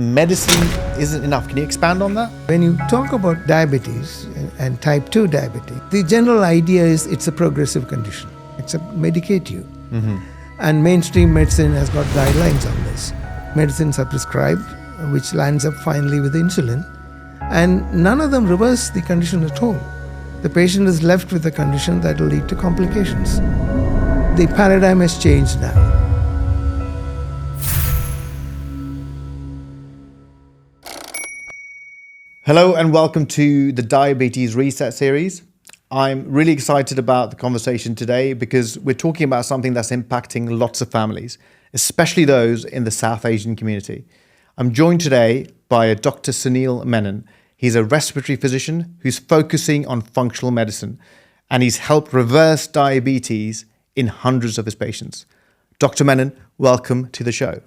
Medicine isn't enough. Can you expand on that? When you talk about diabetes and type 2 diabetes, the general idea is it's a progressive condition. It's a medicate you. And mainstream medicine has got guidelines on this. Medicines are prescribed, which lands up finally with insulin. And none of them reverse the condition at all. The patient is left with a condition that will lead to complications. The paradigm has changed now. Hello and welcome to the Diabetes Reset series. I'm really excited about the conversation today because we're talking about something that's impacting lots of families, especially those in the South Asian community. I'm joined today by Dr. Sunil Menon. He's a respiratory physician who's focusing on functional medicine, and he's helped reverse diabetes in hundreds of his patients. Dr. Menon, welcome to the show.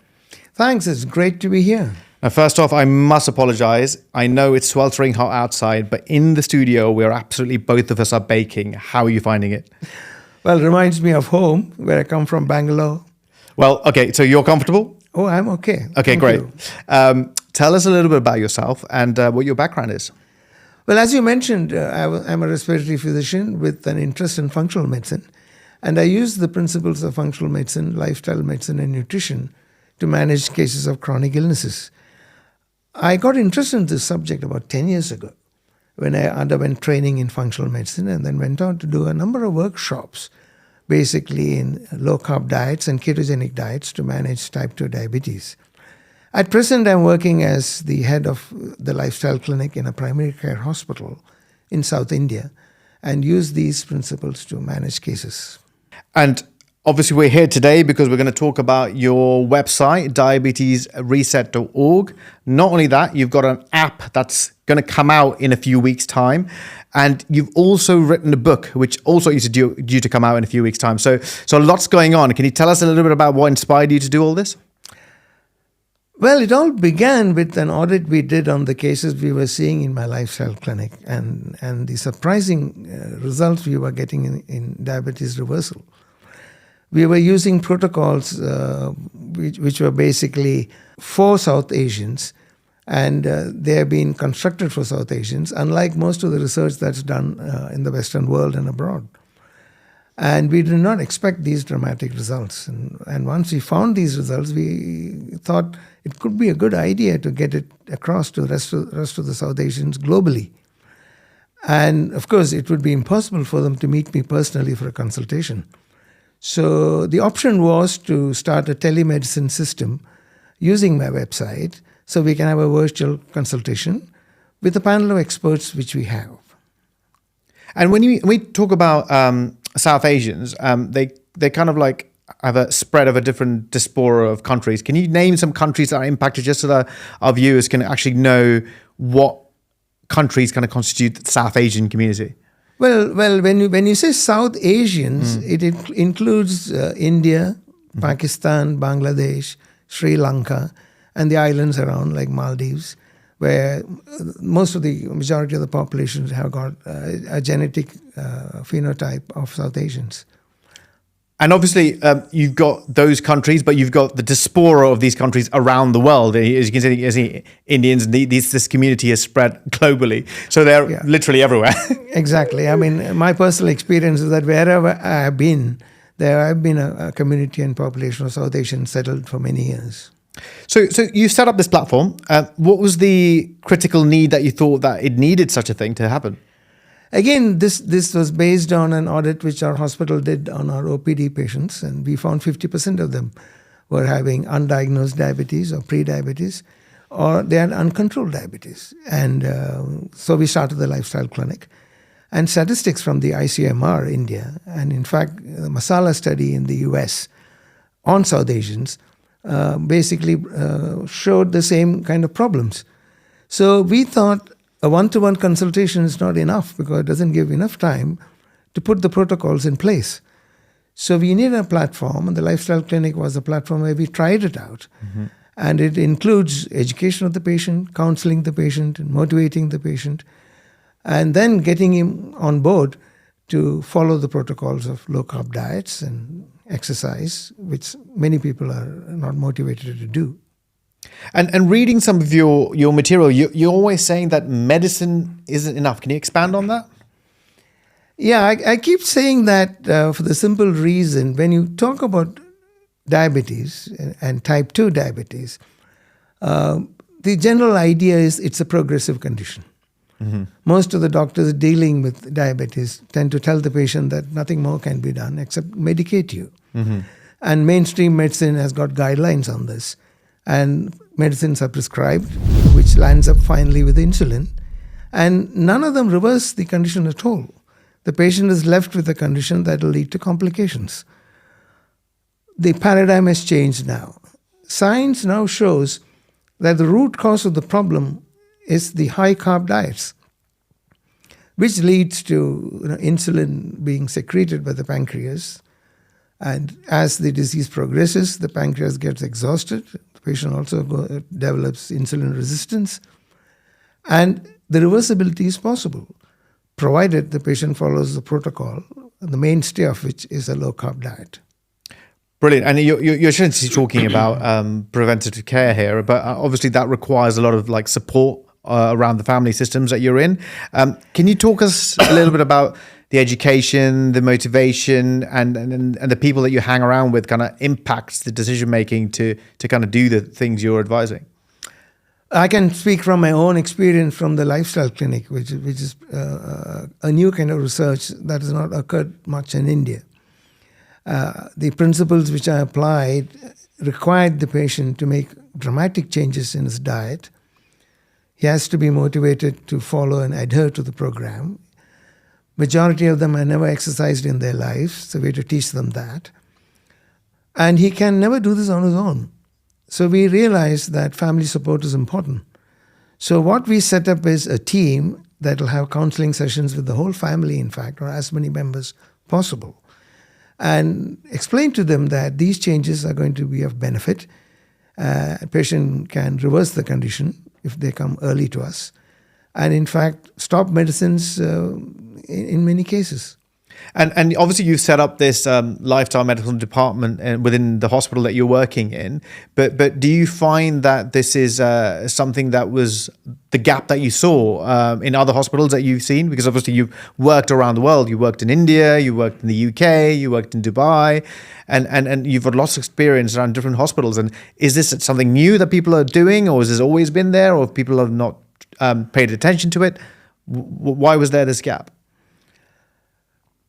Thanks, it's great to be here. Now, first off, I must apologize. I know it's sweltering hot outside, but in the studio, both of us are baking. How are you finding it? Well, it reminds me of home, where I come from, Bangalore. Well, okay, so you're comfortable? Oh, I'm okay. Okay, Thank great. you. Tell us a little bit about yourself and what your background is. Well, as you mentioned, I'm a respiratory physician with an interest in functional medicine. And I use the principles of functional medicine, lifestyle medicine, and nutrition to manage cases of chronic illnesses. I got interested in this subject about 10 years ago when I underwent training in functional medicine and then went on to do a number of workshops, basically in low-carb diets and ketogenic diets to manage type 2 diabetes. At present, I'm working as the head of the lifestyle clinic in a primary care hospital in South India and use these principles to manage cases. And obviously, we're here today because we're going to talk about your website, diabetesreset.org. Not only that, you've got an app that's going to come out in a few weeks' time. And you've also written a book, which also is due to come out in a few weeks' time. So lots going on. Can you tell us a little bit about what inspired you to do all this? Well, it all began with an audit we did on the cases we were seeing in my lifestyle clinic and the surprising results we were getting in diabetes reversal. We were using protocols which were basically for South Asians, and they have been constructed for South Asians, unlike most of the research that's done in the Western world and abroad. And we did not expect these dramatic results. And once we found these results, we thought it could be a good idea to get it across to the rest of the South Asians globally. And of course, it would be impossible for them to meet me personally for a consultation. So the option was to start a telemedicine system using my website so we can have a virtual consultation with a panel of experts which we have. And when we talk about South Asians, they kind of like have a spread of a different diaspora of countries. Can you name some countries that are impacted just so that our viewers can actually know what countries kind of constitute the South Asian community? Well, when you say South Asians, it includes India, Pakistan, Bangladesh, Sri Lanka, and the islands around like Maldives, where majority of the populations have got a genetic phenotype of South Asians. And obviously, you've got those countries, but you've got the diaspora of these countries around the world. As you can see, Indians, this community has spread globally. So they're literally everywhere. Exactly. I mean, my personal experience is that wherever I have been, there have been a community and population of South Asians settled for many years. So you set up this platform. What was the critical need that you thought that it needed such a thing to happen? Again, this was based on an audit which our hospital did on our OPD patients, and we found 50% of them were having undiagnosed diabetes or pre-diabetes, or they had uncontrolled diabetes. And so we started the lifestyle clinic. And statistics from the ICMR India, and in fact, the Masala study in the US on South Asians, basically showed the same kind of problems. So we thought a one-to-one consultation is not enough because it doesn't give enough time to put the protocols in place. So we needed a platform, and the Lifestyle Clinic was a platform where we tried it out. And it includes education of the patient, counseling the patient, and motivating the patient, and then getting him on board to follow the protocols of low-carb diets and exercise, which many people are not motivated to do. And reading some of your material, you're always saying that medicine isn't enough. Can you expand on that? Yeah, I keep saying that for the simple reason when you talk about diabetes and type 2 diabetes, the general idea is it's a progressive condition. Most of the doctors dealing with diabetes tend to tell the patient that nothing more can be done except medicate you. And mainstream medicine has got guidelines on this. And medicines are prescribed, which lands up finally with insulin. And none of them reverse the condition at all. The patient is left with a condition that will lead to complications. The paradigm has changed now. Science now shows that the root cause of the problem is the high carb diets, which leads to insulin being secreted by the pancreas. And as the disease progresses, the pancreas gets exhausted. The patient also develops insulin resistance. And the reversibility is possible, provided the patient follows the protocol, the mainstay of which is a low-carb diet. Brilliant. And you're essentially talking about preventative care here, but obviously that requires a lot of support around the family systems that you're in. Can you talk us a little bit about the education, the motivation, and the people that you hang around with kind of impacts the decision making to kind of do the things you're advising? I can speak from my own experience from the lifestyle clinic, which is a new kind of research that has not occurred much in India. The principles which I applied required the patient to make dramatic changes in his diet. He has to be motivated to follow and adhere to the program. Majority of them have never exercised in their lives, so we have to teach them that. And he can never do this on his own. So we realized that family support is important. So what we set up is a team that will have counseling sessions with the whole family, in fact, or as many members possible, and explain to them that these changes are going to be of benefit. A patient can reverse the condition if they come early to us, and in fact stop medicines in many cases. And obviously you set up this lifestyle medical department within the hospital that you're working in, but do you find that this is something that was the gap that you saw in other hospitals that you've seen? Because obviously you've worked around the world. You worked in India, you worked in the UK, you worked in Dubai, and you've got lots of experience around different hospitals. And is this something new that people are doing, or has this always been there, or people have not paid attention to it? Why was there this gap?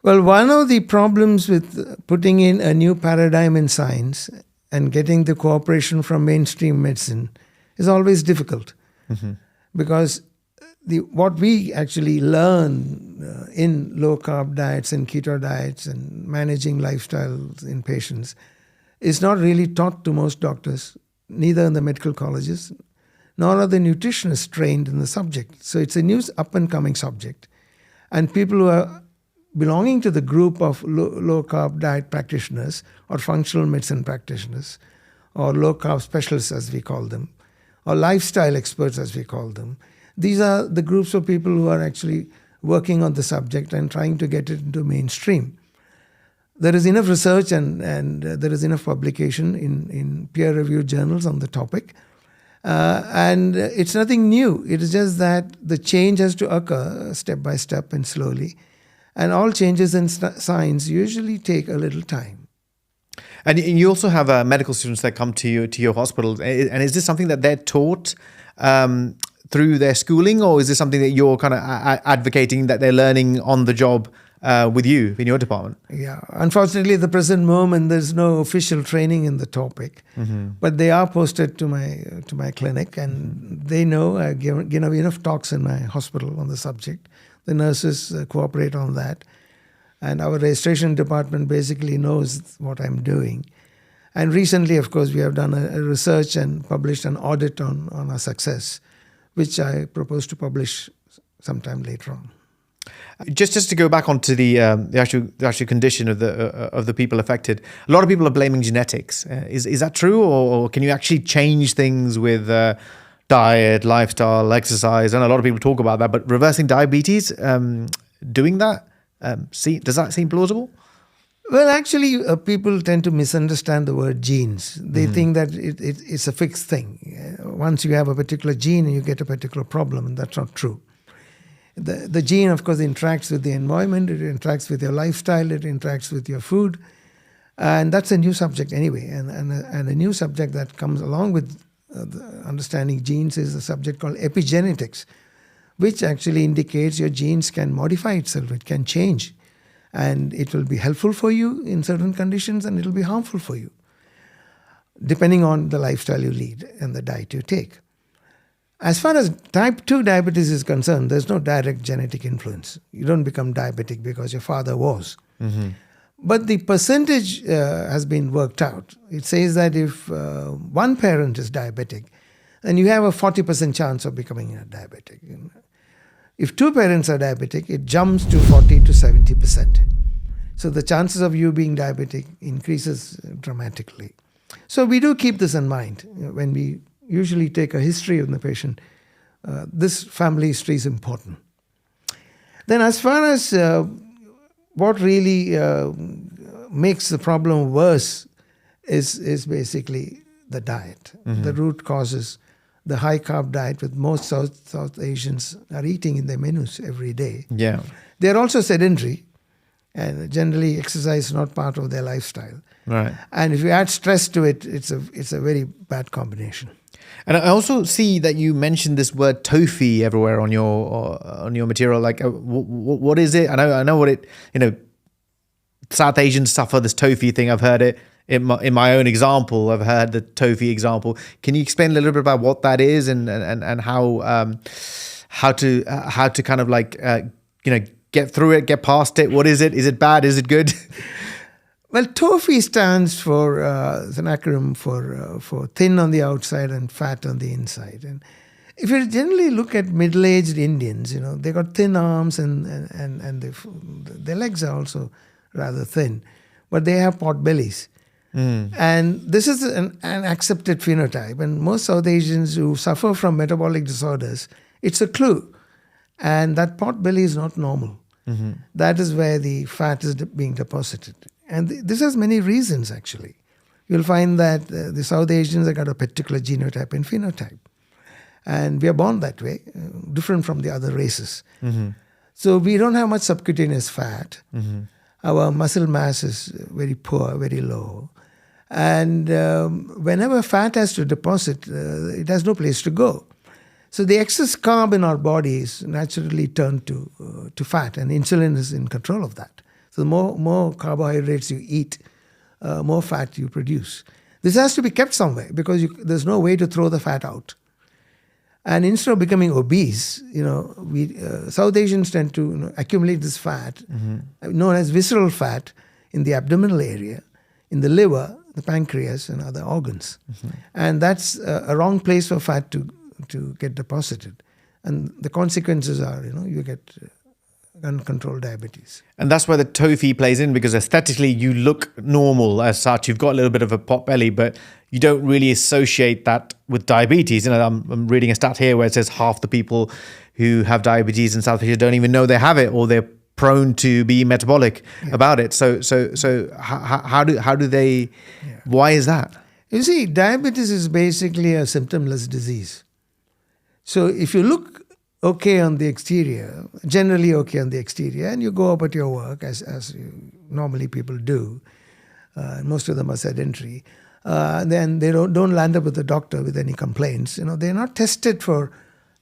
Well, one of the problems with putting in a new paradigm in science and getting the cooperation from mainstream medicine is always difficult. Because what we actually learn in low-carb diets and keto diets and managing lifestyles in patients is not really taught to most doctors, neither in the medical colleges, nor are the nutritionists trained in the subject. So it's a new up-and-coming subject. And people who are belonging to the group of low-carb diet practitioners or functional medicine practitioners or low-carb specialists, as we call them, or lifestyle experts, as we call them. These are the groups of people who are actually working on the subject and trying to get it into mainstream. There is enough research and there is enough publication in peer-reviewed journals on the topic. And it's nothing new. It is just that the change has to occur step by step and slowly. And all changes in science usually take a little time. And you also have medical students that come to your hospital. And is this something that they're taught through their schooling, or is this something that you're kind of advocating that they're learning on the job with you in your department? Yeah, unfortunately, at the present moment, there's no official training in the topic, but they are posted to my clinic, and they know I give enough talks in my hospital on the subject. The nurses cooperate on that. And our registration department basically knows what I'm doing. And recently, of course, we have done a research and published an audit on our success, which I propose to publish sometime later on. Just to go back onto the actual condition of the people affected, a lot of people are blaming genetics. Is that true, or can you actually change things with diet, lifestyle, exercise? And a lot of people talk about that, but reversing diabetes, doing that, does that seem plausible? Well, actually, people tend to misunderstand the word genes. They think that it's a fixed thing. Once you have a particular gene, you get a particular problem, and that's not true. The gene, of course, interacts with the environment, it interacts with your lifestyle, it interacts with your food, and that's a new subject anyway. And a new subject that comes along with the understanding genes is a subject called epigenetics, which actually indicates your genes can modify itself, it can change. And it will be helpful for you in certain conditions, and it will be harmful for you, depending on the lifestyle you lead and the diet you take. As far as type 2 diabetes is concerned, there's no direct genetic influence. You don't become diabetic because your father was. But the percentage has been worked out. It says that if one parent is diabetic, then you have a 40% chance of becoming a diabetic. If two parents are diabetic, it jumps to 40 to 70%. So the chances of you being diabetic increases dramatically. So we do keep this in mind when we usually take a history of the patient. This family history is important. Then as far as what really makes the problem worse is basically the diet. The root causes the high carb diet with most South Asians are eating in their menus every day. Yeah. They're also sedentary, and generally exercise is not part of their lifestyle. Right. And if you add stress to it, it's a very bad combination. And I also see that you mentioned this word tofu everywhere on your material. Like, what is it? I know what it. South Asians suffer this tofu thing. I've heard it in my own example. I've heard the tofu example. Can you explain a little bit about what that is and how to kind of like get through it, get past it? What is it? Is it bad? Is it good? Well, TOFI stands for, it's an acronym for thin on the outside and fat on the inside. And if you generally look at middle-aged Indians, they got thin arms and their legs are also rather thin, but they have pot bellies. And this is an accepted phenotype. And most South Asians who suffer from metabolic disorders, it's a clue. And that pot belly is not normal. That is where the fat is being deposited. And this has many reasons, actually. You'll find that the South Asians have got a particular genotype and phenotype. And we are born that way, different from the other races. So we don't have much subcutaneous fat. Our muscle mass is very poor, very low. And whenever fat has to deposit, it has no place to go. So the excess carb in our bodies naturally turn to fat, and insulin is in control of that. So the more carbohydrates you eat, more fat you produce. This has to be kept somewhere because there's no way to throw the fat out. And instead of becoming obese, we South Asians tend to accumulate this fat, known as visceral fat, in the abdominal area, in the liver, the pancreas, and other organs. And that's a wrong place for fat to get deposited. And the consequences are, you get uncontrolled diabetes. And that's where the tofu plays in, because aesthetically you look normal as such. You've got a little bit of a pot belly, but you don't really associate that with diabetes. I'm reading a stat here where it says half the people who have diabetes in South Asia don't even know they have it, or they're prone to be metabolic about it. So how do they? Why is that? You see, diabetes is basically a symptomless disease. So if you look okay on the exterior, generally okay on the exterior, and you go about your work as normally people do, most of them are sedentary, then they don't land up with the doctor with any complaints. They're not tested for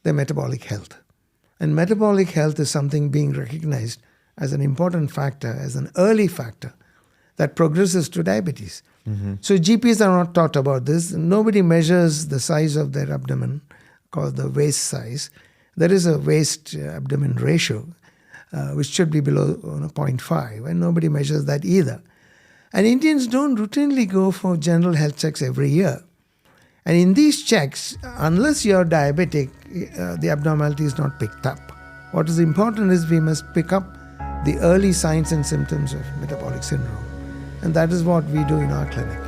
their metabolic health. And metabolic health is something being recognized as an important factor, as an early factor that progresses to diabetes. So GPs are not taught about this. Nobody measures the size of their abdomen, called the waist size. There is a waist-abdomen ratio, which should be below 0.5, and nobody measures that either. And Indians don't routinely go for general health checks every year. And in these checks, unless you're diabetic, the abnormality is not picked up. What is important is we must pick up the early signs and symptoms of metabolic syndrome. And that is what we do in our clinic.